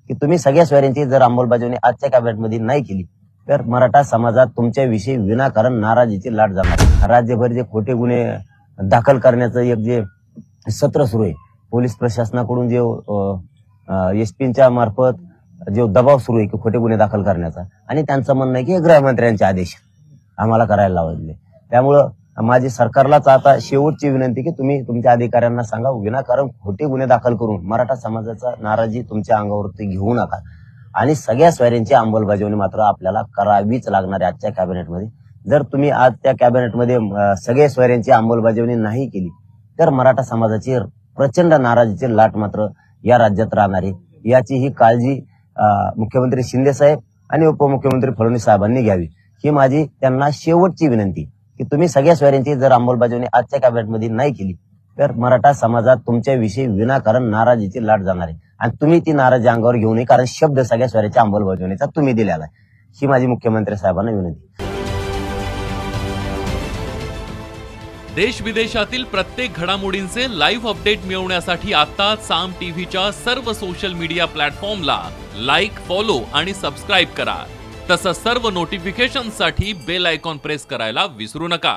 की तुम्ही सगळ्या सोयऱ्यांची जर अंमलबजावणी आजच्या कॅबिनेटमध्ये नाही केली तर मराठा समाजात तुमच्याविषयी विनाकारण नाराजीची लाट जाणार। राज्यभर जे खोटे गुन्हे दाखल करण्याचं एक जे सत्र सुरू आहे, पोलीस प्रशासनाकडून जे एसपींच्या मार्फत जो दबाव सुरू आहे की खोटे गुन्हे दाखल करण्याचा, आणि त्यांचं म्हणणं आहे की गृहमंत्र्यांचे आदेश आम्हाला करायला लावले। त्यामुळं माझी सरकारलाच आता शेवटची विनंती की तुम्ही तुमच्या अधिकाऱ्यांना सांगा, विनाकारण खोटे गुन्हे दाखल करून मराठा समाजाचा नाराजी तुमच्या अंगावरती घेऊ नका, आणि सगळ्या सोयऱ्यांची अंमलबजावणी मात्र आपल्याला करावीच लागणार आहे आजच्या कॅबिनेटमध्ये। जर तुम्ही आज त्या कॅबिनेटमध्ये सगळ्या सोयऱ्यांची अंमलबजावणी नाही केली तर मराठा समाजाची प्रचंड नाराजीची लाट मात्र या राज्यात राहणार आहे। याची ही काळजी मुख्यमंत्री शिंदे साहेब आणि उपमुख्यमंत्री फडणवीस साहेबांनी घ्यावी, ही माझी त्यांना शेवटची विनंती की तुम्ही सगळ्या सोयऱ्यांची जर अंमलबजावणी आजच्या कॅबिनेटमध्ये नाही केली तर मराठा समाजात तुमच्याविषयी विनाकारण नाराजीची लाट जाणार आहे, आणि तुम्ही ती नाराजी अंगावर घेऊ नये, कारण शब्द सगळ्या सोयऱ्याच्या अंमलबजावणीचा तुम्ही दिलेला आहे। ही माझी मुख्यमंत्री साहेबांना विनंती। देश विदेशातील प्रत्येक घडामोडींचे लाईव्ह अपडेट मिळवण्यासाठी आता साम टीव्हीच्या सर्व सोशल मीडिया प्लॅटफॉर्मला लाईक, फॉलो आणि सबस्क्राईब करा। तसंच सर्व नोटिफिकेशनसाठी बेल आयकॉन प्रेस करायला विसरू नका।